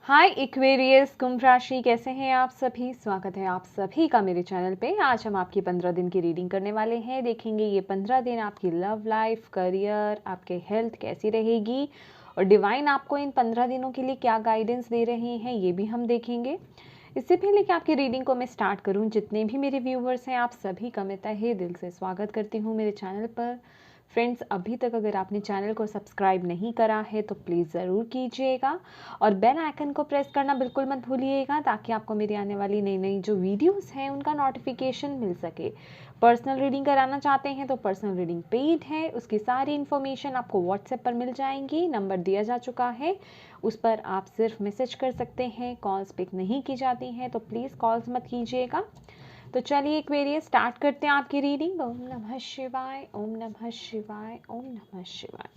हाय Aquarius कुंभ राशि, कैसे हैं आप सभी। स्वागत है आप सभी का मेरे चैनल पे। आज हम आपकी 15 दिन की रीडिंग करने वाले हैं। देखेंगे ये 15 दिन आपकी लव लाइफ, करियर, आपके हेल्थ कैसी रहेगी और डिवाइन आपको इन 15 दिनों के लिए क्या गाइडेंस दे रहे हैं, ये भी हम देखेंगे। इससे पहले कि आपकी रीडिंग को मैं स्टार्ट करूं, जितने भी मेरे व्यूवर्स हैं आप सभी का मैं तहे दिल से स्वागत करती हूं मेरे चैनल पर। फ्रेंड्स, अभी तक अगर आपने चैनल को सब्सक्राइब नहीं करा है तो प्लीज़ ज़रूर कीजिएगा और बेल आइकन को प्रेस करना बिल्कुल मत भूलिएगा, ताकि आपको मेरी आने वाली नई नई जो वीडियोस हैं उनका नोटिफिकेशन मिल सके। पर्सनल रीडिंग कराना चाहते हैं तो पर्सनल रीडिंग पेड है, उसकी सारी इन्फॉर्मेशन आपको व्हाट्सएप पर मिल जाएंगी। नंबर दिया जा चुका है, उस पर आप सिर्फ मैसेज कर सकते हैं। कॉल्स पिक नहीं की जाती हैं तो प्लीज़ कॉल्स मत कीजिएगा। तो चलिए एक्वेरियस स्टार्ट करते हैं आपकी रीडिंग। ओम नमः शिवाय, ओम नमः शिवाय, ओम नमः शिवाय।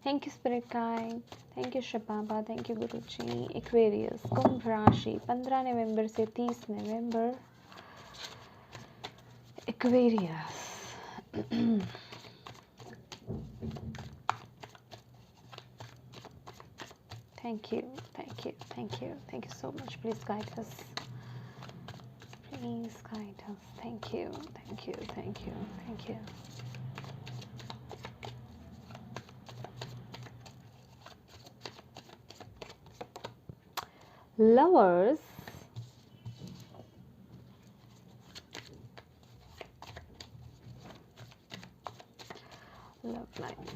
Thank you spirit guide, thank you Shiv Baba, thank you Guru ji. Aquarius कुंभ राशि 15 नवंबर से 30 नवंबर। Aquarius thank you, thank you, thank you, thank you so much. Please guide us, please guide us. Thank you, thank you, thank you, thank you. Lovers, love life,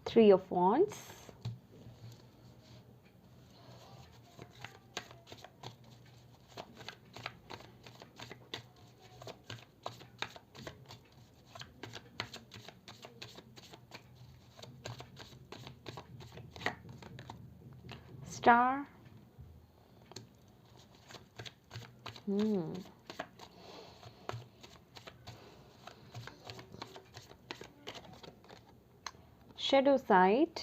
3 of Wands, Star, Shadow Side,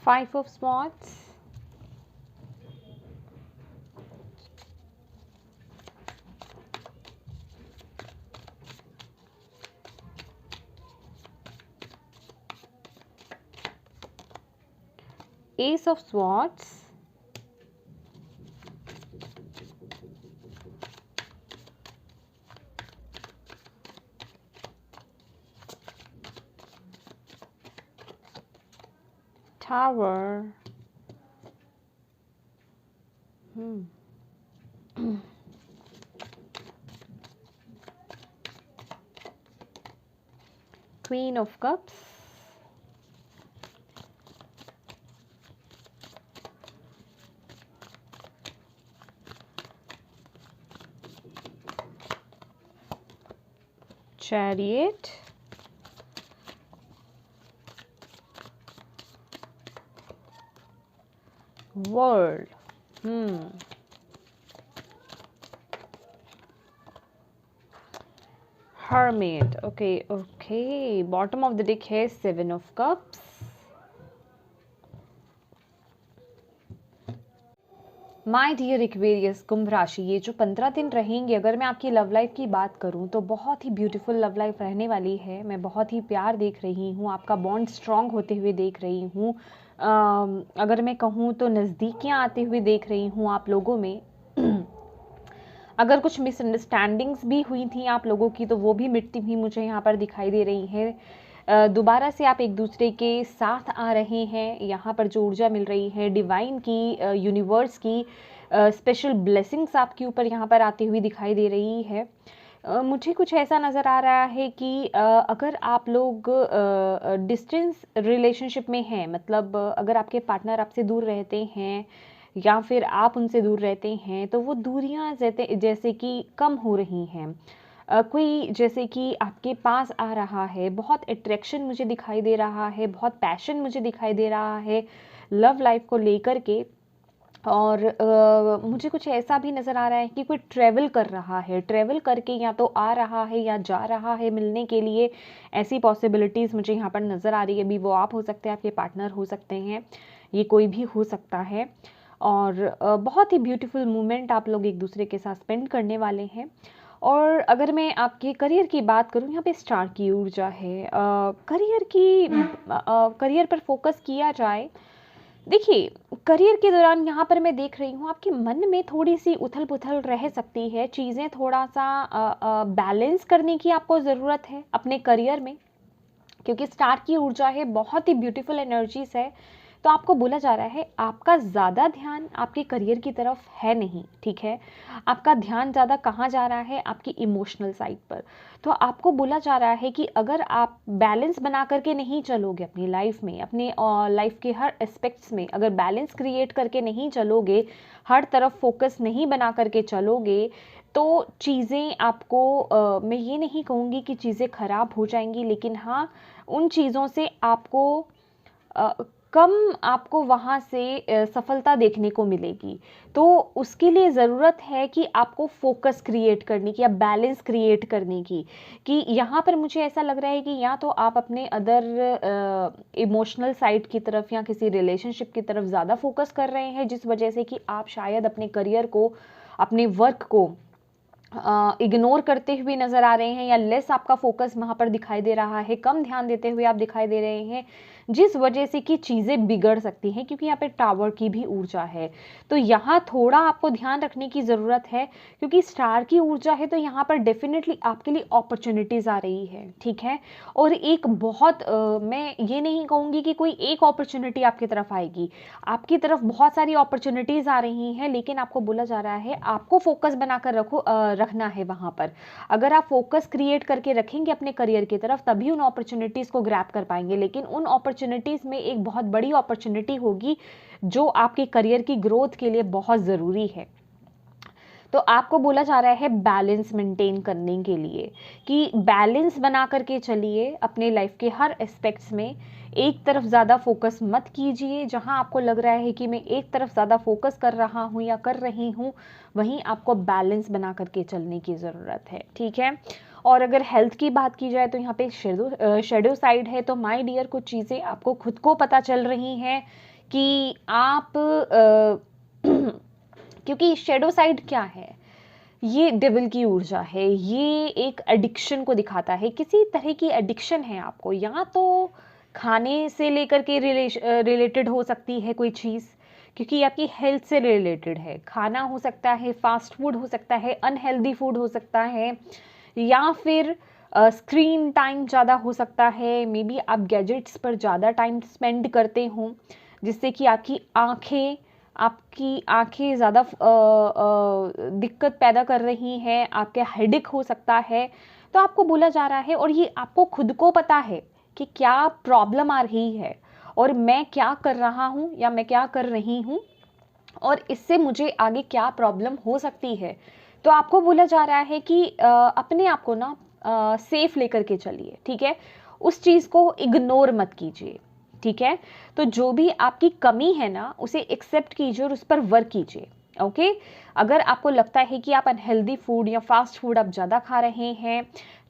Five of Swords, Ace of Swords, Tower, Queen of Cups, Chariot, World. Hermit. Okay, okay. Bottom of the deck है 7 of Cups. My dear Aquarius कुंभ राशि, ये जो 15 दिन रहेंगे, अगर मैं आपकी लव लाइफ की बात करूं तो बहुत ही ब्यूटीफुल लव लाइफ रहने वाली है। मैं बहुत ही प्यार देख रही हूं, आपका बॉन्ड स्ट्रांग होते हुए देख रही हूं। अगर मैं कहूं तो नज़दीकियां आते हुए देख रही हूं आप लोगों में। अगर कुछ मिसअंडरस्टैंडिंग्स भी हुई थी आप लोगों की तो वो भी मिटती हुई मुझे यहाँ पर दिखाई दे रही है। दोबारा से आप एक दूसरे के साथ आ रहे हैं। यहाँ पर जो ऊर्जा मिल रही है डिवाइन की, यूनिवर्स की स्पेशल ब्लेसिंग्स आपके ऊपर यहाँ पर आती हुई दिखाई दे रही है। मुझे कुछ ऐसा नज़र आ रहा है कि अगर आप लोग डिस्टेंस रिलेशनशिप में हैं, मतलब अगर आपके पार्टनर आपसे दूर रहते हैं या फिर आप उनसे दूर रहते हैं, तो वो दूरियां जैसे कि कम हो रही हैं। कोई जैसे कि आपके पास आ रहा है, बहुत अट्रैक्शन मुझे दिखाई दे रहा है, बहुत पैशन मुझे दिखाई दे रहा है लव लाइफ को लेकर के। और मुझे कुछ ऐसा भी नज़र आ रहा है कि कोई ट्रैवल कर रहा है, ट्रैवल करके या तो आ रहा है या जा रहा है मिलने के लिए, ऐसी पॉसिबिलिटीज़ मुझे यहाँ पर नज़र आ रही है। अभी वो आप हो सकते हैं, आपके पार्टनर हो सकते हैं, ये कोई भी हो सकता है। और बहुत ही ब्यूटीफुल मोमेंट आप लोग एक दूसरे के साथ स्पेंड करने वाले हैं। और अगर मैं आपके करियर की बात करूँ, यहाँ पे स्टार की ऊर्जा है। करियर पर फोकस किया जाए। देखिए, करियर के दौरान यहाँ पर मैं देख रही हूँ आपके मन में थोड़ी सी उथल पुथल रह सकती है, चीज़ें थोड़ा सा बैलेंस करने की आपको ज़रूरत है अपने करियर में, क्योंकि स्टार की ऊर्जा है, बहुत ही ब्यूटीफुल एनर्जीज है। तो आपको बोला जा रहा है आपका ज़्यादा ध्यान आपके करियर की तरफ है नहीं, ठीक है। आपका ध्यान ज़्यादा कहाँ जा रहा है, आपकी इमोशनल साइड पर। तो आपको बोला जा रहा है कि अगर आप बैलेंस बना करके नहीं चलोगे अपनी लाइफ में, अपने लाइफ के हर एस्पेक्ट्स में अगर बैलेंस क्रिएट करके नहीं चलोगे, हर तरफ फोकस नहीं बना करके चलोगे, तो चीज़ें आपको मैं ये नहीं कहूँगी कि चीज़ें ख़राब हो जाएंगी, लेकिन हाँ, उन चीज़ों से आपको अ, कम आपको वहाँ से सफलता देखने को मिलेगी। तो उसके लिए ज़रूरत है कि आपको फोकस क्रिएट करने की या बैलेंस क्रिएट करने की, कि यहाँ पर मुझे ऐसा लग रहा है कि या तो आप अपने अदर इमोशनल साइड की तरफ या किसी रिलेशनशिप की तरफ ज़्यादा फोकस कर रहे हैं, जिस वजह से कि आप शायद अपने करियर को, अपने वर्क को इग्नोर करते हुए नज़र आ रहे हैं, या लेस आपका फोकस वहाँ पर दिखाई दे रहा है, कम ध्यान देते हुए आप दिखाई दे रहे हैं, जिस वजह से कि चीज़ें बिगड़ सकती हैं, क्योंकि यहाँ पे टावर की भी ऊर्जा है। तो यहाँ थोड़ा आपको ध्यान रखने की ज़रूरत है, क्योंकि स्टार की ऊर्जा है, तो यहाँ पर डेफिनेटली आपके लिए अपॉर्चुनिटीज़ आ रही है, ठीक है। और एक बहुत मैं ये नहीं कहूँगी कि कोई एक अपॉर्चुनिटी आपकी तरफ आएगी, आपकी तरफ बहुत सारी अपॉर्चुनिटीज़ आ रही हैं, लेकिन आपको बोला जा रहा है आपको फोकस बनाकर रखना है वहाँ पर। अगर आप फोकस क्रिएट करके रखेंगे अपने करियर की तरफ, तभी उन अपॉर्चुनिटीज़ को ग्रैब कर पाएंगे। लेकिन उन अपॉर्चुनिटीज़ में एक बहुत बड़ी अपॉर्चुनिटी होगी जो आपके करियर की ग्रोथ के लिए बहुत ज़रूरी है। तो आपको बोला जा रहा है बैलेंस मेंटेन करने के लिए, कि बैलेंस बना करके चलिए अपने लाइफ के हर एस्पेक्ट्स में। एक तरफ ज़्यादा फोकस मत कीजिए, जहां आपको लग रहा है कि मैं एक तरफ ज़्यादा फोकस कर रहा हूं या कर रही हूं, वहीं आपको बैलेंस बना करके चलने की ज़रूरत है, ठीक है। और अगर हेल्थ की बात की जाए, तो यहाँ पे शेडो साइड है। तो माय डियर, कुछ चीज़ें आपको खुद को पता चल रही हैं कि आप क्योंकि शेडो साइड क्या है, ये डेविल की ऊर्जा है, ये एक एडिक्शन को दिखाता है, किसी तरह की एडिक्शन है आपको, या तो खाने से लेकर के रिलेटेड हो सकती है कोई चीज़, क्योंकि आपकी हेल्थ से रिलेटेड है। खाना हो सकता है, फास्ट फूड हो सकता है, अनहेल्दी फूड हो सकता है, या फिर स्क्रीन टाइम ज़्यादा हो सकता है। मे बी आप गैजेट्स पर ज़्यादा टाइम स्पेंड करते हों, जिससे कि आपकी आंखें ज़्यादा दिक्कत पैदा कर रही हैं, आपके हेडेक हो सकता है। तो आपको बोला जा रहा है, और ये आपको खुद को पता है कि क्या प्रॉब्लम आ रही है, और मैं क्या कर रहा हूँ या मैं क्या कर रही हूँ, और इससे मुझे आगे क्या प्रॉब्लम हो सकती है। तो आपको बोला जा रहा है कि अपने आप को ना सेफ लेकर के चलिए, ठीक है। उस चीज़ को इग्नोर मत कीजिए, ठीक है। तो जो भी आपकी कमी है ना, उसे एक्सेप्ट कीजिए और उस पर वर्क कीजिए, ओके। अगर आपको लगता है कि आप अनहेल्दी फूड या फास्ट फूड आप ज़्यादा खा रहे हैं,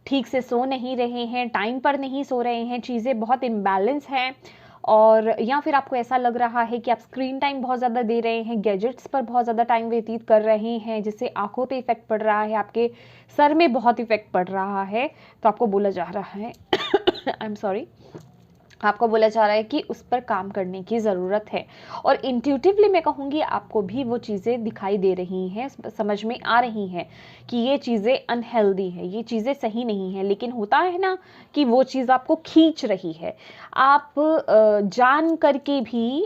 ठीक से सो नहीं रहे हैं, टाइम पर नहीं सो रहे हैं, चीज़ें बहुत इम्बैलेंस हैं, और या फिर आपको ऐसा लग रहा है कि आप स्क्रीन टाइम बहुत ज़्यादा दे रहे हैं, गैजेट्स पर बहुत ज़्यादा टाइम व्यतीत कर रहे हैं, जिससे आंखों पे इफेक्ट पड़ रहा है, आपके सर में बहुत इफेक्ट पड़ रहा है, तो आपको बोला जा रहा है आई एम सॉरी, आपको बोला जा रहा है कि उस पर काम करने की ज़रूरत है। और इंट्यूटिवली मैं कहूँगी आपको भी वो चीज़ें दिखाई दे रही हैं, समझ में आ रही हैं कि ये चीज़ें अनहेल्दी हैं, ये चीज़ें सही नहीं हैं, लेकिन होता है ना कि वो चीज़ आपको खींच रही है, आप जान करके भी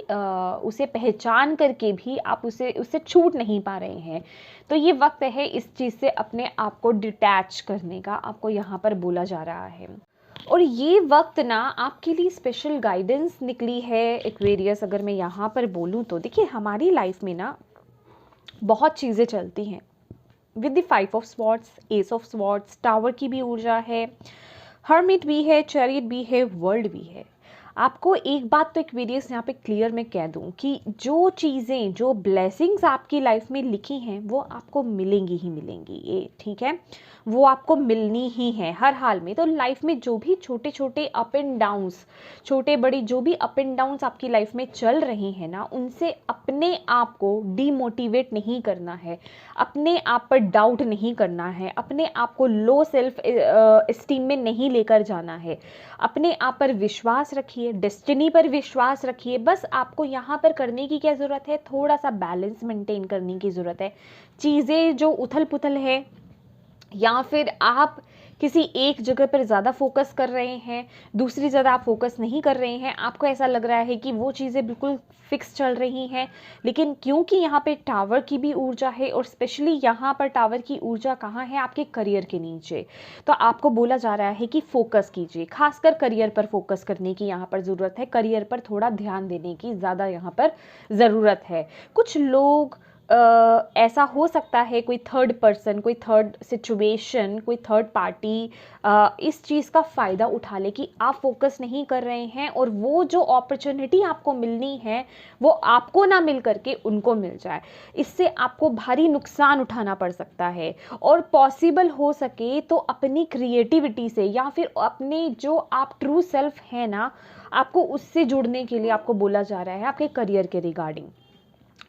उसे पहचान करके भी आप उससे छूट नहीं पा रहे हैं। तो ये वक्त है इस चीज़ से अपने आप को डिटैच करने का, आपको यहाँ पर बोला जा रहा है। और ये वक्त ना आपके लिए स्पेशल गाइडेंस निकली है एक्वेरियस। अगर मैं यहाँ पर बोलूँ तो देखिए, हमारी लाइफ में ना बहुत चीज़ें चलती हैं with the 5 of swords, S of swords, tower की भी ऊर्जा है, हर्मिट भी है, चैरियट भी है, वर्ल्ड भी है। आपको एक बात तो एक्वेरियस यहाँ पे क्लियर मैं कह दूँ कि जो चीज़ें, जो ब्लेसिंग्स आपकी लाइफ में लिखी हैं वो आपको मिलेंगी ही मिलेंगी, ये ठीक है, वो आपको मिलनी ही है हर हाल में। तो लाइफ में जो भी छोटे छोटे अप एंड डाउन्स, छोटे बड़े जो भी अप एंड डाउन्स आपकी लाइफ में चल रहे हैं ना, उनसे अपने आप को डीमोटिवेट नहीं करना है, अपने आप पर डाउट नहीं करना है, अपने आप को लो सेल्फ एस्टीम में नहीं लेकर जाना है। अपने आप पर विश्वास रखिए, डेस्टिनी पर विश्वास रखिए। बस आपको यहाँ पर करने की क्या ज़रूरत है, थोड़ा सा बैलेंस मेंटेन करने की ज़रूरत है। चीज़ें जो उथल पुथल है या फिर आप किसी एक जगह पर ज़्यादा फोकस कर रहे हैं, दूसरी ज़्यादा आप फोकस नहीं कर रहे हैं, आपको ऐसा लग रहा है कि वो चीज़ें बिल्कुल फिक्स चल रही हैं, लेकिन क्योंकि यहाँ पे टावर की भी ऊर्जा है और स्पेशली यहाँ पर टावर की ऊर्जा कहाँ है, आपके करियर के नीचे, तो आपको बोला जा रहा है कि फोकस कीजिए, खासकर करियर पर फोकस करने की यहाँ पर ज़रूरत है, करियर पर थोड़ा ध्यान देने की ज़्यादा यहाँ पर ज़रूरत है। कुछ लोग ऐसा हो सकता है, कोई थर्ड पर्सन, कोई थर्ड सिचुएशन, कोई थर्ड पार्टी इस चीज़ का फ़ायदा उठा ले कि आप फोकस नहीं कर रहे हैं और वो जो अपॉर्चुनिटी आपको मिलनी है वो आपको ना मिल करके उनको मिल जाए। इससे आपको भारी नुकसान उठाना पड़ सकता है और पॉसिबल हो सके तो अपनी क्रिएटिविटी से या फिर अपने जो आप ट्रू सेल्फ है ना, आपको उससे जुड़ने के लिए आपको बोला जा रहा है आपके करियर के रिगार्डिंग,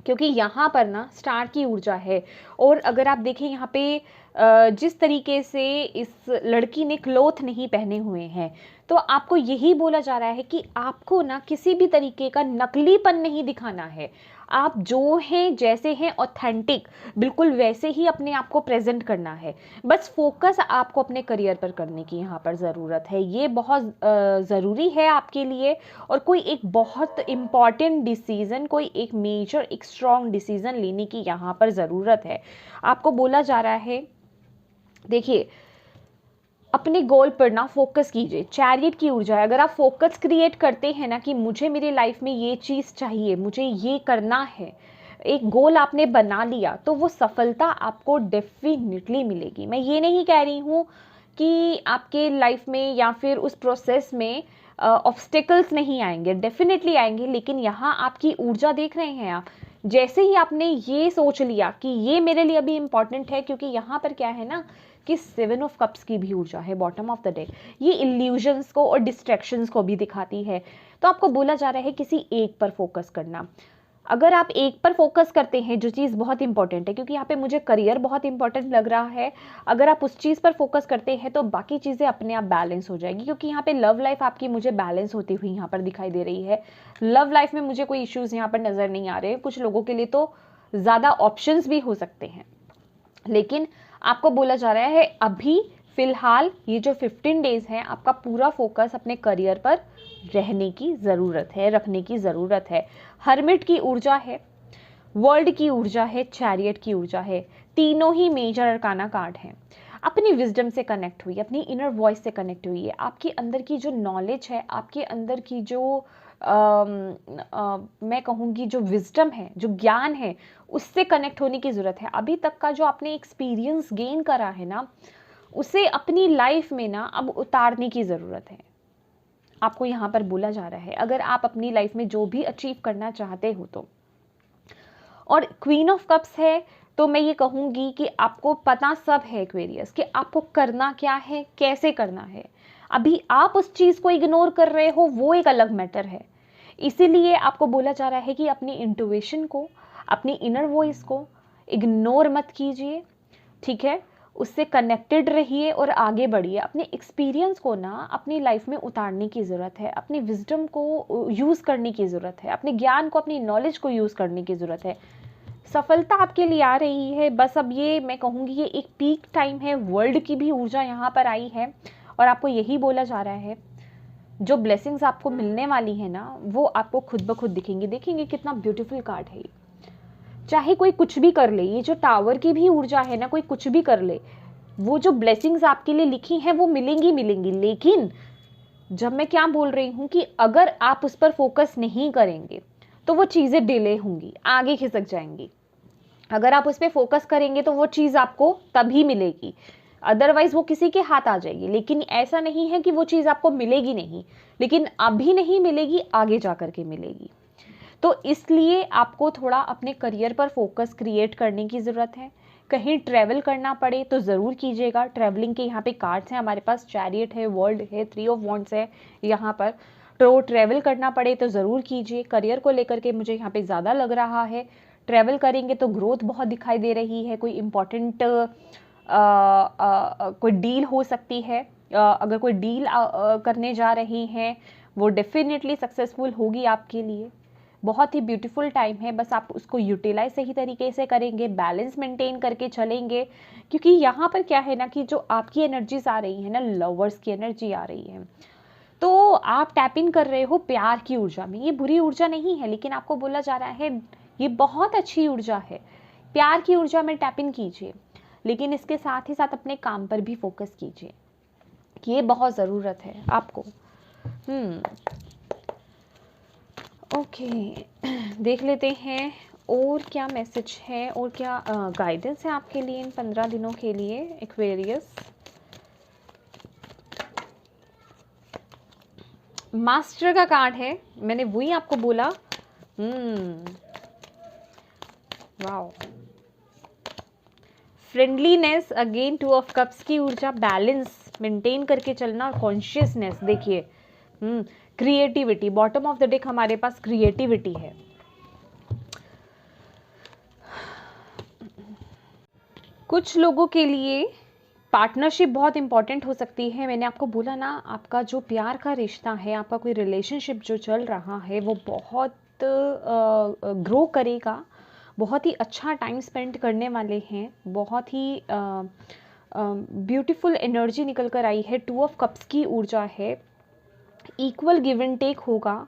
क्योंकि यहाँ पर ना स्टार की ऊर्जा है। और अगर आप देखें यहाँ पे जिस तरीके से इस लड़की ने क्लोथ नहीं पहने हुए हैं, तो आपको यही बोला जा रहा है कि आपको ना किसी भी तरीके का नकलीपन नहीं दिखाना है। आप जो हैं, जैसे हैं, ऑथेंटिक बिल्कुल वैसे ही अपने आप को प्रेजेंट करना है। बस फोकस आपको अपने करियर पर करने की यहाँ पर ज़रूरत है, ये बहुत ज़रूरी है आपके लिए। और कोई एक बहुत इम्पॉर्टेंट डिसीज़न, कोई एक मेजर, एक स्ट्रॉन्ग डिसीज़न लेने की यहाँ पर ज़रूरत है। आपको बोला जा रहा है, देखिए, अपने गोल पर ना फोकस कीजिए। चैरियट की ऊर्जा है, अगर आप फोकस क्रिएट करते हैं ना कि मुझे मेरी लाइफ में ये चीज़ चाहिए, मुझे ये करना है, एक गोल आपने बना लिया, तो वो सफलता आपको डेफिनेटली मिलेगी। मैं ये नहीं कह रही हूँ कि आपके लाइफ में या फिर उस प्रोसेस में ऑब्स्टेकल्स नहीं आएंगे, डेफिनेटली आएंगे, लेकिन यहाँ आपकी ऊर्जा देख रहे हैं आप, जैसे ही आपने ये सोच लिया कि ये मेरे लिए अभी इम्पॉर्टेंट है, क्योंकि यहाँ पर क्या है ना कि 7 ऑफ कप्स की भी ऊर्जा है बॉटम ऑफ द डेक, ये इल्यूजन्स को और डिस्ट्रैक्शंस को भी दिखाती है। तो आपको बोला जा रहा है किसी एक पर फोकस करना। अगर आप एक पर फोकस करते हैं, जो चीज़ बहुत इंपॉर्टेंट है, क्योंकि यहाँ पे मुझे करियर बहुत इंपॉर्टेंट लग रहा है, अगर आप उस चीज़ पर फोकस करते हैं तो बाकी चीज़ें अपने आप बैलेंस हो जाएगी। क्योंकि यहाँ पे लव लाइफ आपकी मुझे बैलेंस होती हुई यहाँ पर दिखाई दे रही है। लव लाइफ में मुझे कोई इश्यूज़ यहाँ पर नज़र नहीं आ रहे। कुछ लोगों के लिए तो ज़्यादा ऑप्शंस भी हो सकते हैं, लेकिन आपको बोला जा रहा है अभी फिलहाल ये जो 15 डेज हैं, आपका पूरा फोकस अपने करियर पर रहने की ज़रूरत है, रखने की ज़रूरत है। हर्मिट की ऊर्जा है, वर्ल्ड की ऊर्जा है, चैरियट की ऊर्जा है, तीनों ही मेजर अरकाना कार्ड हैं। अपनी विजडम से कनेक्ट हुई, अपनी इनर वॉइस से कनेक्ट हुई है। आपके अंदर की जो नॉलेज है, आपके अंदर की जो मैं कहूँगी जो विजडम है, जो ज्ञान है, उससे कनेक्ट होने की ज़रूरत है। अभी तक का जो आपने एक्सपीरियंस गेन करा है ना, उसे अपनी लाइफ में ना अब उतारने की ज़रूरत है। आपको यहाँ पर बोला जा रहा है अगर आप अपनी लाइफ में जो भी अचीव करना चाहते हो तो। और क्वीन ऑफ कप्स है, तो मैं ये कहूँगी कि आपको पता सब है एक्वेरियस कि आपको करना क्या है, कैसे करना है। अभी आप उस चीज़ को इग्नोर कर रहे हो, वो एक अलग मैटर है। इसीलिए आपको बोला जा रहा है कि अपनी इंट्यूशन को, अपनी इनर वॉइस को इग्नोर मत कीजिए, ठीक है, उससे कनेक्टेड रहिए और आगे बढ़िए। अपने एक्सपीरियंस को ना अपनी लाइफ में उतारने की ज़रूरत है, अपनी विजडम को यूज़ करने की ज़रूरत है, अपने ज्ञान को, अपनी नॉलेज को यूज़ करने की ज़रूरत है। सफलता आपके लिए आ रही है, बस अब ये मैं कहूँगी ये एक पीक टाइम है। वर्ल्ड की भी ऊर्जा यहाँ पर आई है और आपको यही बोला जा रहा है जो ब्लेसिंग्स आपको मिलने वाली है ना, वो आपको खुद ब खुद दिखेंगी। देखेंगे कितना ब्यूटीफुल कार्ड है ये। चाहे कोई कुछ भी कर ले, ये जो टावर की भी ऊर्जा है ना, कोई कुछ भी कर ले, वो जो ब्लेसिंग्स आपके लिए लिखी हैं वो मिलेंगी मिलेंगी। लेकिन जब मैं क्या बोल रही हूँ कि अगर आप उस पर फोकस नहीं करेंगे तो वो चीज़ें डिले होंगी, आगे खिसक जाएंगी। अगर आप उस पर फोकस करेंगे तो वो चीज़ आपको तभी मिलेगी। अदरवाइज वो किसी के हाथ आ जाएगी। लेकिन ऐसा नहीं है कि वो चीज़ आपको मिलेगी नहीं, लेकिन अभी नहीं मिलेगी, आगे जा कर के मिलेगी। तो इसलिए आपको थोड़ा अपने करियर पर फोकस क्रिएट करने की ज़रूरत है। कहीं ट्रैवल करना पड़े तो ज़रूर कीजिएगा। ट्रैवलिंग के यहाँ पे कार्ड्स हैं हमारे पास, चैरियट है, वर्ल्ड है, 3 ऑफ वॉन्ड्स है यहाँ पर। तो ट्रैवल करना पड़े तो ज़रूर कीजिए। करियर को लेकर के मुझे यहाँ पे ज़्यादा लग रहा है, ट्रैवल करेंगे तो ग्रोथ बहुत दिखाई दे रही है। कोई इम्पॉर्टेंट कोई डील हो सकती है। अगर कोई डील करने जा रही हैं वो डेफिनेटली सक्सेसफुल होगी आपके लिए। बहुत ही ब्यूटीफुल टाइम है, बस आप उसको यूटिलाइज सही तरीके से करेंगे, बैलेंस मेंटेन करके चलेंगे। क्योंकि यहाँ पर क्या है ना कि जो आपकी एनर्जीज आ रही है ना, लवर्स की एनर्जी आ रही है, तो आप टैप इन कर रहे हो प्यार की ऊर्जा में। ये बुरी ऊर्जा नहीं है, लेकिन आपको बोला जा रहा है ये बहुत अच्छी ऊर्जा है। प्यार की ऊर्जा में टैप इन कीजिए, लेकिन इसके साथ ही साथ अपने काम पर भी फोकस कीजिए, ये बहुत ज़रूरत है आपको। ओके, देख लेते हैं और क्या मैसेज है और क्या गाइडेंस है आपके लिए इन 15 दिनों के लिए एक्वेरियस। मास्टर का कार्ड है, मैंने वही आपको बोला। Wow, friendliness, again 2 of cups की ऊर्जा, बैलेंस मेंटेन करके चलना और कॉन्शियसनेस। देखिए creativity, bottom of the deck हमारे पास क्रिएटिविटी है। कुछ लोगों के लिए पार्टनरशिप बहुत इंपॉर्टेंट हो सकती है। मैंने आपको बोला ना, आपका जो प्यार का रिश्ता है, आपका कोई रिलेशनशिप जो चल रहा है वो बहुत ग्रो करेगा, बहुत ही अच्छा टाइम स्पेंड करने वाले हैं, बहुत ही ब्यूटीफुल एनर्जी निकल कर आई है। 2 ऑफ कप्स की ऊर्जा है, इक्वल गिव एंड टेक होगा।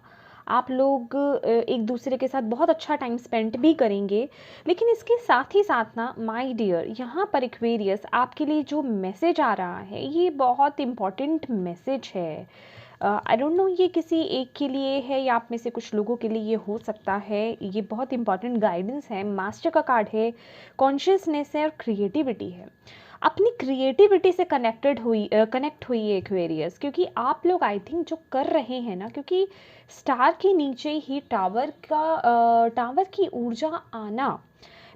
आप लोग एक दूसरे के साथ बहुत अच्छा टाइम स्पेंड भी करेंगे। लेकिन इसके साथ ही साथ ना माय डियर, यहाँ पर एक्वेरियस आपके लिए जो मैसेज आ रहा है ये बहुत इम्पॉर्टेंट मैसेज है। आई डोंट नो ये किसी एक के लिए है या आप में से कुछ लोगों के लिए ये हो सकता है। ये बहुत इंपॉर्टेंट गाइडेंस है। मास्टर का कार्ड है, कॉन्शियसनेस है और क्रिएटिविटी है। अपनी क्रिएटिविटी से कनेक्ट हुई है एक्वेरियस, क्योंकि आप लोग आई थिंक जो कर रहे हैं ना, क्योंकि स्टार के नीचे ही टावर की ऊर्जा आना,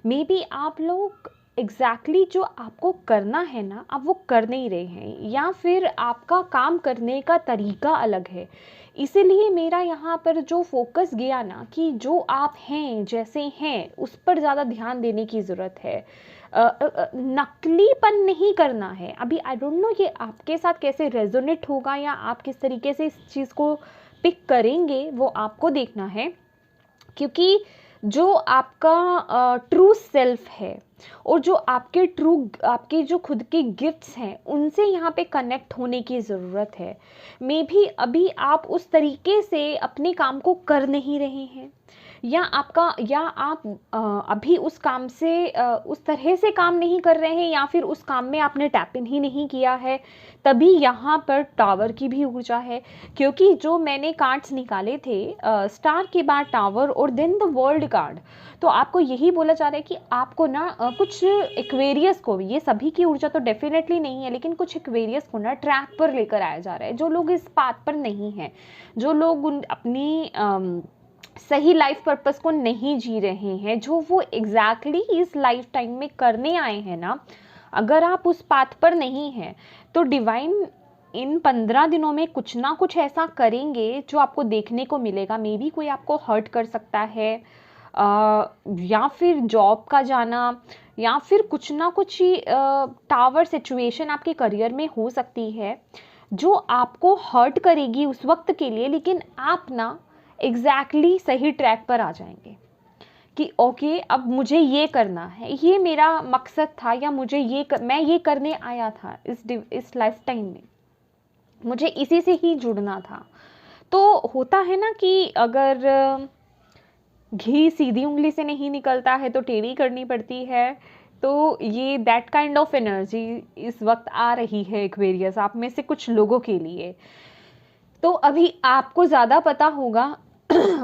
मे बी आप लोग एग्जैक्टली जो आपको करना है ना आप वो कर नहीं रहे हैं, या फिर आपका काम करने का तरीका अलग है। इसीलिए मेरा यहाँ पर जो फोकस गया ना कि जो आप हैं जैसे हैं उस पर ज़्यादा ध्यान देने की ज़रूरत है। नकलीपन नहीं करना है। अभी आई डोंट नो ये आपके साथ कैसे रेजोनेट होगा या आप किस तरीके से इस चीज़ को पिक करेंगे, वो आपको देखना है। क्योंकि जो आपका ट्रू सेल्फ है और जो आपके जो खुद के गिफ्ट्स हैं उनसे यहाँ पे कनेक्ट होने की ज़रूरत है। मे भी अभी आप उस तरीके से अपने काम को कर नहीं रहे हैं, या आप अभी उस काम से उस तरह से काम नहीं कर रहे हैं, या फिर उस काम में आपने टैप इन ही नहीं किया है। तभी यहाँ पर टावर की भी ऊर्जा है, क्योंकि जो मैंने कार्ड्स निकाले थे स्टार के बाद टावर और देन द वर्ल्ड कार्ड, तो आपको यही बोला जा रहा है कि आपको ना कुछ एक्वेरियस को, ये सभी की ऊर्जा तो डेफिनेटली नहीं है, लेकिन कुछ एक्वेरियस को ना ट्रैक पर लेकर आया जा रहा है। जो लोग इस पाथ पर नहीं हैं, जो लोग अपनी सही लाइफ पर्पस को नहीं जी रहे हैं, जो वो एग्जैक्टली इस लाइफ टाइम में करने आए हैं ना, अगर आप उस पाथ पर नहीं हैं तो डिवाइन इन 15 दिनों में कुछ ना कुछ ऐसा करेंगे जो आपको देखने को मिलेगा। मे बी कोई आपको हर्ट कर सकता है, या फिर जॉब का जाना, या फिर कुछ ना कुछ ही टावर सिचुएशन आपके करियर में हो सकती है जो आपको हर्ट करेगी उस वक्त के लिए, लेकिन आप ना एग्जैक्टली सही ट्रैक पर आ जाएंगे कि ओके अब मुझे ये करना है, ये मेरा मकसद था, या मैं ये करने आया था इस लाइफ टाइम में, मुझे इसी से ही जुड़ना था। तो होता है ना कि अगर घी सीधी उंगली से नहीं निकलता है तो टेढ़ी करनी पड़ती है। तो ये दैट काइंड ऑफ एनर्जी इस वक्त आ रही है एक्वेरियस आप में से कुछ लोगों के लिए। तो अभी आपको ज़्यादा पता होगा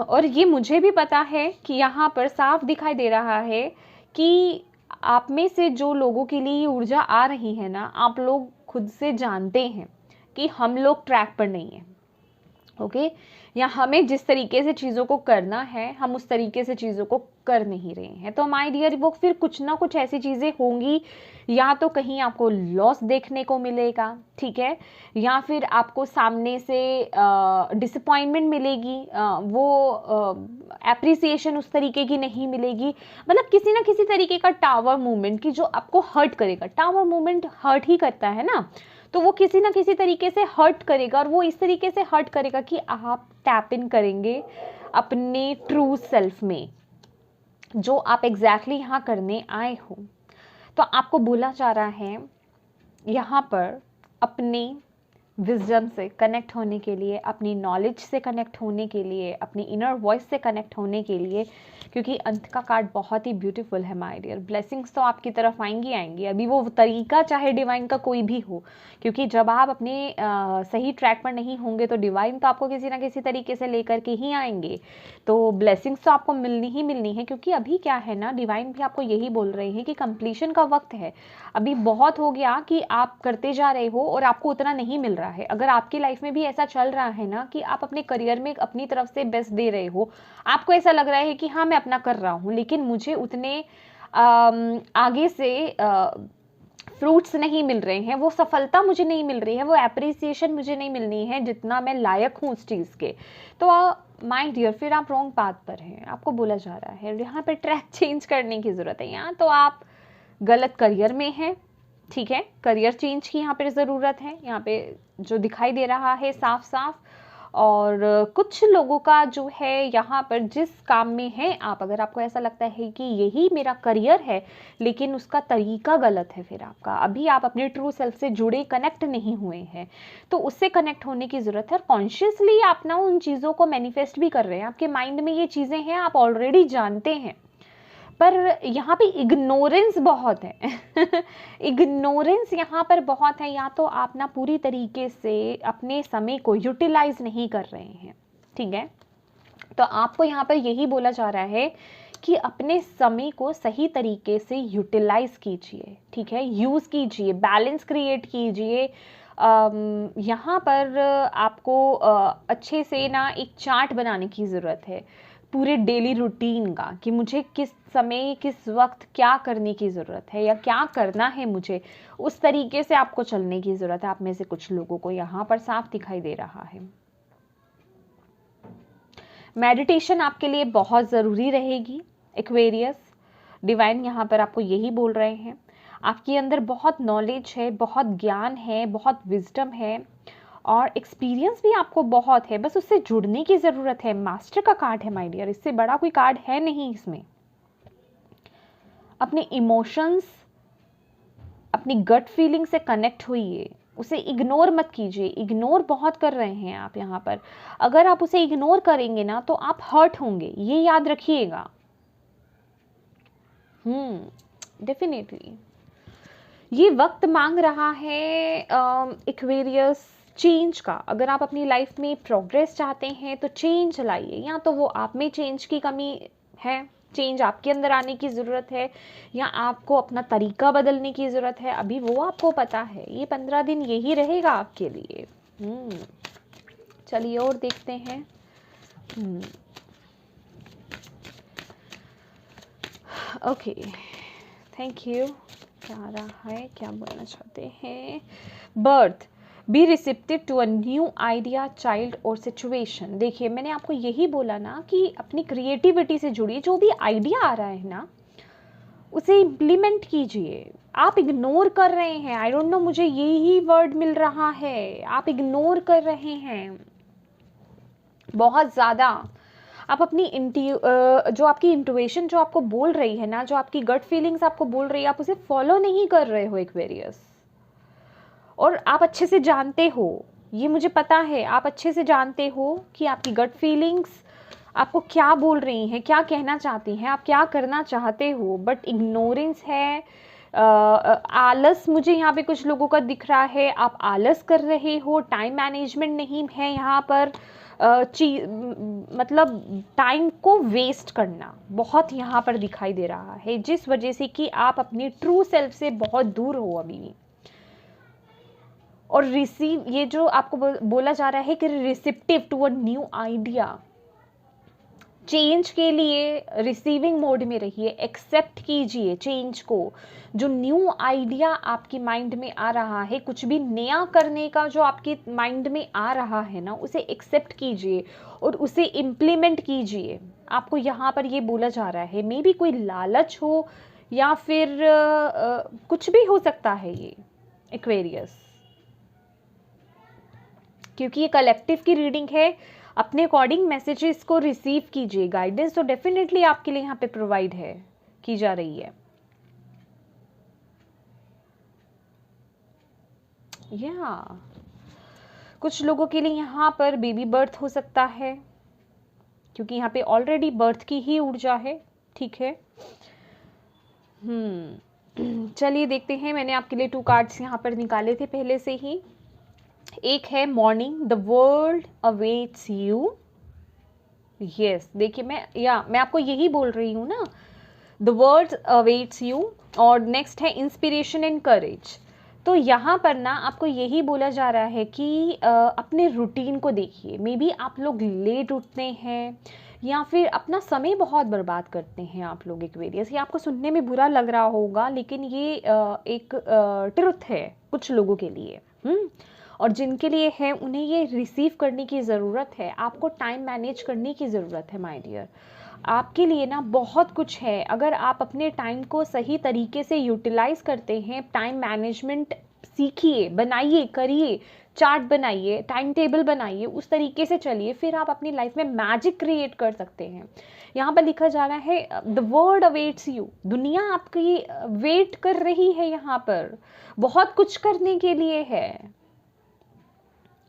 और ये मुझे भी पता है कि यहाँ पर साफ दिखाई दे रहा है कि आप में से जो लोगों के लिए ये ऊर्जा आ रही है ना, आप लोग खुद से जानते हैं कि हम लोग ट्रैक पर नहीं हैं, ओके, या हमें जिस तरीके से चीज़ों को करना है हम उस तरीके से चीज़ों को कर नहीं रहे हैं। तो माय डियर, वो फिर कुछ ना कुछ ऐसी चीज़ें होंगी, या तो कहीं आपको लॉस देखने को मिलेगा, ठीक है, या फिर आपको सामने से डिसअपॉइंटमेंट मिलेगी, वो एप्रिसिएशन उस तरीके की नहीं मिलेगी। मतलब किसी ना किसी तरीके का टावर मूवमेंट की जो आपको हर्ट करेगा। टावर मूवमेंट हर्ट ही करता है ना, तो वो किसी ना किसी तरीके से हर्ट करेगा, और वो इस तरीके से हर्ट करेगा कि आप टैप इन करेंगे अपने ट्रू सेल्फ में, जो आप एग्जैक्टली यहाँ करने आए हो। तो आपको बोला जा रहा है यहाँ पर अपने विजडम से कनेक्ट होने के लिए, अपनी नॉलेज से कनेक्ट होने के लिए, अपनी इनर वॉइस से कनेक्ट होने के लिए, क्योंकि अंत का कार्ड बहुत ही ब्यूटीफुल है माय डियर। ब्लेसिंग्स तो आपकी तरफ आएंगी। अभी वो तरीका चाहे डिवाइन का कोई भी हो, क्योंकि जब आप अपने सही ट्रैक पर नहीं होंगे तो डिवाइन तो आपको किसी ना किसी तरीके से लेकर के ही आएंगे। तो ब्लेसिंग्स तो आपको मिलनी ही मिलनी है, क्योंकि अभी क्या है ना, डिवाइन भी आपको यही बोल रहे हैं कि कंप्लीशन का वक्त है। अभी बहुत हो गया कि आप करते जा रहे हो और आपको उतना नहीं मिल रहा है। अगर आपकी लाइफ में भी ऐसा चल रहा है ना कि आप अपने करियर में अपनी तरफ से बेस्ट दे रहे हो, आपको ऐसा लग रहा है कि हाँ मैं अपना कर रहा हूँ, लेकिन मुझे उतने आगे से फ्रूट्स नहीं मिल रहे हैं, वो सफलता मुझे नहीं मिल रही है, वो एप्रिसिएशन मुझे नहीं मिलनी है जितना मैं लायक हूँ उस चीज़ के, तो माय डियर फिर आप रॉन्ग पाथ पर हैं। आपको बोला जा रहा है यहाँ पे ट्रैक चेंज करने की ज़रूरत है। यहाँ तो आप गलत करियर में हैं, ठीक है, करियर चेंज की यहाँ पे ज़रूरत है, यहाँ पे जो दिखाई दे रहा है साफ साफ। और कुछ लोगों का जो है यहाँ पर जिस काम में है आप, अगर आपको ऐसा लगता है कि यही मेरा करियर है लेकिन उसका तरीका गलत है, फिर आपका अभी आप अपने ट्रू सेल्फ से जुड़े कनेक्ट नहीं हुए हैं, तो उससे कनेक्ट होने की ज़रूरत है। कॉन्शियसली आप ना उन चीज़ों को मैनिफेस्ट भी कर रहे हैं, आपके माइंड में ये चीज़ें हैं, आप ऑलरेडी जानते हैं, पर यहाँ पे इग्नोरेंस बहुत है इग्नोरेंस यहाँ पर बहुत है। या तो आप ना पूरी तरीके से अपने समय को यूटिलाइज नहीं कर रहे हैं, ठीक है, तो आपको यहाँ पर यही बोला जा रहा है कि अपने समय को सही तरीके से यूटिलाइज कीजिए, ठीक है, यूज़ कीजिए, बैलेंस क्रिएट कीजिए। यहाँ पर आपको अच्छे से ना एक चार्ट बनाने की ज़रूरत है पूरे डेली रूटीन का, कि मुझे किस समय किस वक्त क्या करने की ज़रूरत है या क्या करना है मुझे, उस तरीके से आपको चलने की ज़रूरत है। आप में से कुछ लोगों को यहाँ पर साफ दिखाई दे रहा है। मेडिटेशन आपके लिए बहुत ज़रूरी रहेगी एक्वेरियस। डिवाइन यहाँ पर आपको यही बोल रहे हैं, आपके अंदर बहुत नॉलेज है, बहुत ज्ञान है, बहुत विजडम है और एक्सपीरियंस भी आपको बहुत है, बस उससे जुड़ने की ज़रूरत है। मास्टर का कार्ड है माय डियर, इससे बड़ा कोई कार्ड है नहीं इसमें। अपने इमोशंस, अपनी गट फीलिंग से कनेक्ट होइए, उसे इग्नोर मत कीजिए। इग्नोर बहुत कर रहे हैं आप यहाँ पर, अगर आप उसे इग्नोर करेंगे ना तो आप हर्ट होंगे, ये याद रखिएगा। डेफिनेटली ये वक्त मांग रहा है एक्वेरियस चेंज का। अगर आप अपनी लाइफ में प्रोग्रेस चाहते हैं तो चेंज लाइए, या तो वो आप में चेंज की कमी है, चेंज आपके अंदर आने की ज़रूरत है, या आपको अपना तरीका बदलने की ज़रूरत है। अभी वो आपको पता है, ये 15 दिन यही रहेगा आपके लिए। चलिए और देखते हैं। Okay, thank you. क्या आ रहा है, क्या बोलना चाहते हैं? Birth, be receptive to a new idea, child और सिचुएशन। देखिए मैंने आपको यही बोला ना कि अपनी क्रिएटिविटी से जुड़िए, जो भी आइडिया आ रहा है ना उसे इम्प्लीमेंट कीजिए। आप इग्नोर कर रहे हैं, आई डोंट नो, मुझे यही वर्ड मिल रहा है, आप इग्नोर कर रहे हैं बहुत ज़्यादा। आप अपनी जो आपकी इंट्यूशन जो आपको बोल रही है ना, जो आपकी गट फीलिंग्स आपको बोल रही है, आप उसे फॉलो नहीं कर रहे हो एक्वेरियस। और आप अच्छे से जानते हो, ये मुझे पता है, आप अच्छे से जानते हो कि आपकी गट फीलिंग्स आपको क्या बोल रही हैं, क्या कहना चाहती हैं, आप क्या करना चाहते हो, बट इग्नोरेंस है। आलस मुझे यहाँ पे कुछ लोगों का दिख रहा है, आप आलस कर रहे हो, टाइम मैनेजमेंट नहीं है यहाँ पर। मतलब टाइम को वेस्ट करना बहुत यहाँ पर दिखाई दे रहा है, जिस वजह से कि आप अपनी ट्रू सेल्फ से बहुत दूर हो अभी भी। और रिसीव, ये जो आपको बोला जा रहा है कि receptive to a new idea, change के लिए रिसीविंग मोड में रहिए, एक्सेप्ट कीजिए चेंज को। जो न्यू आइडिया आपकी माइंड में आ रहा है, कुछ भी नया करने का जो आपके माइंड में आ रहा है ना, उसे एक्सेप्ट कीजिए और उसे इम्प्लीमेंट कीजिए। आपको यहाँ पर ये बोला जा रहा है, मे बी कोई लालच हो या फिर कुछ भी हो सकता है ये एक्वेरियस, क्योंकि ये कलेक्टिव की रीडिंग है। अपने अकॉर्डिंग मैसेजेस को रिसीव कीजिए। गाइडेंस तो डेफिनेटली आपके लिए यहाँ पे प्रोवाइड है, की जा रही है। या कुछ लोगों के लिए यहाँ पर बेबी बर्थ हो सकता है, क्योंकि यहाँ पे ऑलरेडी बर्थ की ही ऊर्जा है। ठीक है, चलिए देखते हैं। मैंने आपके लिए 2 कार्ड्स यहाँ पर निकाले थे पहले से ही। एक है morning, the world awaits you. Yes, देखिए मैं आपको यही बोल रही हूँ ना, द वर्ल्ड अवेट्स यू। और नेक्स्ट है इंस्पिरेशन एंड करेज। तो यहाँ पर ना आपको यही बोला जा रहा है कि अपने रूटीन को देखिए। मे बी आप लोग लेट उठते हैं या फिर अपना समय बहुत बर्बाद करते हैं आप लोग एक्वेरियस। ये आपको सुनने में बुरा लग रहा होगा, लेकिन ये एक ट्रुथ है कुछ लोगों के लिए। और जिनके लिए है उन्हें ये रिसीव करने की ज़रूरत है। आपको टाइम मैनेज करने की ज़रूरत है माय डियर। आपके लिए ना बहुत कुछ है, अगर आप अपने टाइम को सही तरीके से यूटिलाइज करते हैं। टाइम मैनेजमेंट सीखिए, बनाइए, करिए, चार्ट बनाइए, टाइम टेबल बनाइए, उस तरीके से चलिए, फिर आप अपनी लाइफ में मैजिक क्रिएट कर सकते हैं। यहाँ पर लिखा जा रहा है द वर्ल्ड अवेट्स यू। दुनिया आपकी वेट कर रही है, यहाँ पर बहुत कुछ करने के लिए है,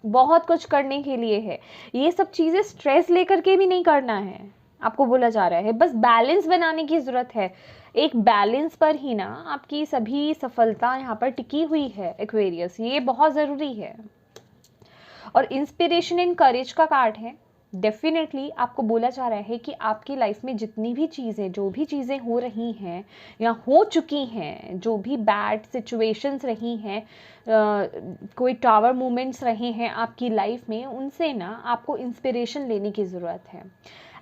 बहुत कुछ करने के लिए है। ये सब चीज़ें स्ट्रेस लेकर के भी नहीं करना है, आपको बोला जा रहा है। बस बैलेंस बनाने की ज़रूरत है। एक बैलेंस पर ही ना आपकी सभी सफलता यहाँ पर टिकी हुई है एक्वेरियस, ये बहुत ज़रूरी है। और इंस्पिरेशन एंड करेज का कार्ड है। डेफिनेटली आपको बोला जा रहा है कि आपकी लाइफ में जितनी भी चीज़ें, जो भी चीज़ें हो रही हैं या हो चुकी हैं, जो भी बैड सिचुएशंस रही हैं, कोई टावर मोमेंट्स रहे हैं आपकी लाइफ में, उनसे ना आपको इंस्पिरेशन लेने की ज़रूरत है।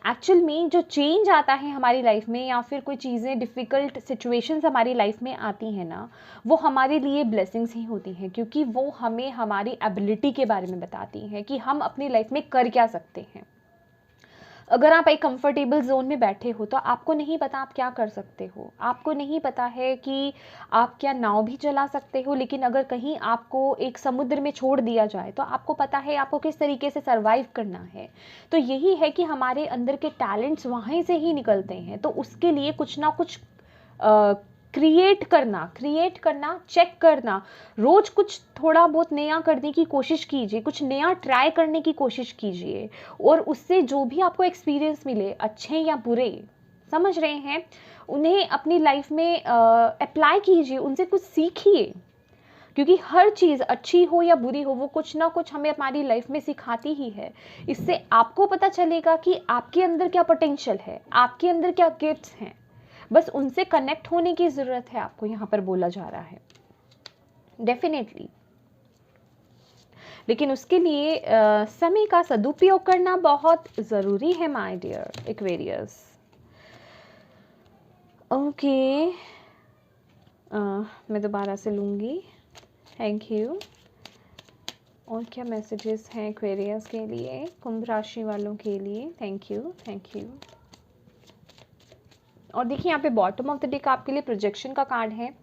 एक्चुअल में जो चेंज आता है हमारी लाइफ में, या फिर कोई चीज़ें डिफ़िकल्ट सिचुएशंस हमारी लाइफ में आती हैं ना, वो हमारे लिए ब्लेसिंग्स ही होती हैं, क्योंकि वो हमें हमारी एबिलिटी के बारे में बताती हैं कि हम अपनी लाइफ में कर क्या सकते हैं। अगर आप एक कंफर्टेबल जोन में बैठे हो तो आपको नहीं पता आप क्या कर सकते हो, आपको नहीं पता है कि आप क्या नाव भी चला सकते हो। लेकिन अगर कहीं आपको एक समुद्र में छोड़ दिया जाए तो आपको पता है आपको किस तरीके से सरवाइव करना है। तो यही है कि हमारे अंदर के टैलेंट्स वहीं से ही निकलते हैं। तो उसके लिए कुछ ना कुछ क्रिएट करना, चेक करना, रोज़ कुछ थोड़ा बहुत नया करने की कोशिश कीजिए, कुछ नया ट्राई करने की कोशिश कीजिए, और उससे जो भी आपको एक्सपीरियंस मिले, अच्छे या बुरे, समझ रहे हैं, उन्हें अपनी लाइफ में अप्लाई कीजिए, उनसे कुछ सीखिए। क्योंकि हर चीज़ अच्छी हो या बुरी हो, वो कुछ ना कुछ हमें हमारी लाइफ में सिखाती ही है। इससे आपको पता चलेगा कि आपके अंदर क्या पोटेंशियल है, आपके अंदर क्या गिफ्ट्स हैं। बस उनसे कनेक्ट होने की ज़रूरत है, आपको यहाँ पर बोला जा रहा है डेफिनेटली। लेकिन उसके लिए समय का सदुपयोग करना बहुत ज़रूरी है माय डियर एक्वेरियस। ओके, मैं दोबारा से लूँगी। Thank you. और क्या मैसेजेस हैं एक्वेरियस के लिए, कुंभ राशि वालों के लिए? Thank you, thank you. और देखिए यहाँ पे बॉटम ऑफ द डेक आपके लिए प्रोजेक्शन का कार्ड है।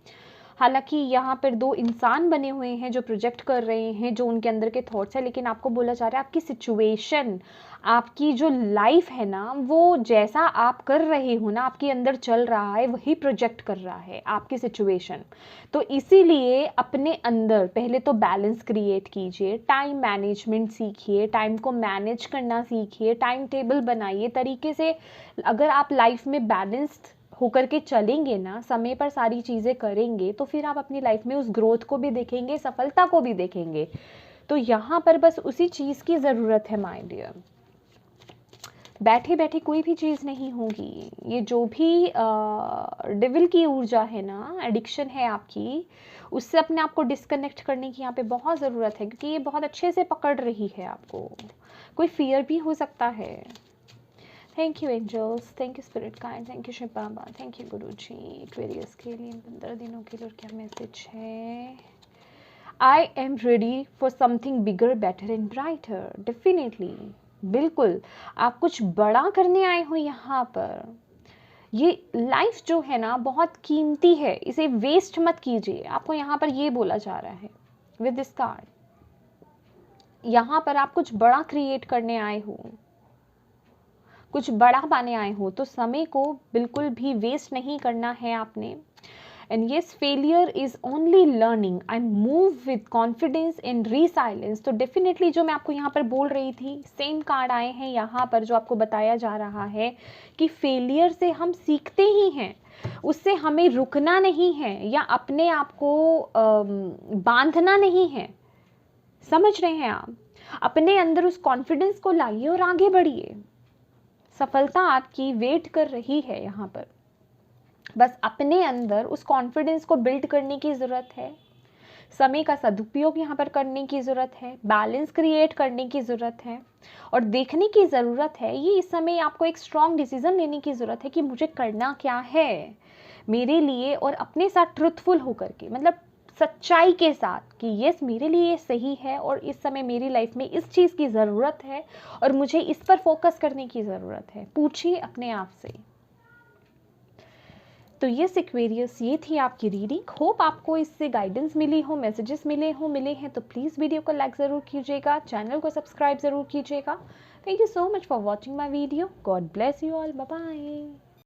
हालांकि यहाँ पर 2 इंसान बने हुए हैं जो प्रोजेक्ट कर रहे हैं, जो उनके अंदर के थॉट्स है। लेकिन आपको बोला जा रहा है आपकी सिचुएशन, आपकी जो लाइफ है ना, वो जैसा आप कर रहे हो ना, आपके अंदर चल रहा है, वही प्रोजेक्ट कर रहा है आपकी सिचुएशन। तो इसीलिए अपने अंदर पहले तो बैलेंस क्रिएट कीजिए, टाइम मैनेजमेंट सीखिए, टाइम को मैनेज करना सीखिए, टाइम टेबल बनाइए तरीके से। अगर आप लाइफ में बैलेंस्ड होकर के चलेंगे ना, समय पर सारी चीज़ें करेंगे, तो फिर आप अपनी लाइफ में उस ग्रोथ को भी देखेंगे, सफलता को भी देखेंगे। तो यहाँ पर बस उसी चीज़ की ज़रूरत है माय डियर। बैठे बैठे कोई भी चीज़ नहीं होगी। ये जो भी डेविल की ऊर्जा है ना, एडिक्शन है आपकी, उससे अपने आप को डिस्कनेक्ट करने की यहाँ पे बहुत ज़रूरत है, क्योंकि ये बहुत अच्छे से पकड़ रही है आपको। कोई फियर भी हो सकता है। Thank you angels, thank you spirit guide, thank you Shiv Baba, thank you Guru ji. Aquarius के लिए 15 दिनों के लिए क्या मैसेज है? I am ready for something bigger, better and brighter. Definitely, बिल्कुल आप कुछ बड़ा करने आए हो यहाँ पर। ये लाइफ जो है ना बहुत कीमती है, इसे वेस्ट मत कीजिए, आपको यहाँ पर ये बोला जा रहा है विद दिस कार्ड। यहाँ पर आप कुछ बड़ा क्रिएट करने आए हो, कुछ बड़ा पाने आए हो, तो समय को बिल्कुल भी वेस्ट नहीं करना है आपने। And yes, failure is only learning, I move with confidence and resilience. तो डेफिनेटली जो मैं आपको यहाँ पर बोल रही थी, सेम कार्ड आए हैं यहाँ पर, जो आपको बताया जा रहा है कि फेलियर से हम सीखते ही हैं, उससे हमें रुकना नहीं है या अपने आप को बांधना नहीं है। समझ रहे हैं आप? अपने अंदर उस कॉन्फिडेंस को लाइए और आगे बढ़िए। सफलता आपकी वेट कर रही है यहाँ पर। बस अपने अंदर उस कॉन्फिडेंस को बिल्ड करने की ज़रूरत है, समय का सदुपयोग यहाँ पर करने की ज़रूरत है, बैलेंस क्रिएट करने की ज़रूरत है, और देखने की ज़रूरत है, ये इस समय आपको एक स्ट्रॉन्ग डिसीजन लेने की ज़रूरत है कि मुझे करना क्या है मेरे लिए, और अपने साथ ट्रुथफुल होकर के, मतलब सच्चाई के साथ कि यस मेरे लिए ये सही है और इस समय मेरी लाइफ में इस चीज़ की ज़रूरत है और मुझे इस पर फोकस करने की ज़रूरत है। पूछिए अपने आप से। तो यस एक्वेरियस, ये थी आपकी रीडिंग। होप आपको इससे गाइडेंस मिली हो, मैसेजेस मिले हैं तो प्लीज़ वीडियो को लाइक ज़रूर कीजिएगा, चैनल को सब्सक्राइब ज़रूर कीजिएगा। Thank you so much for watching my video. God bless you all, bye bye.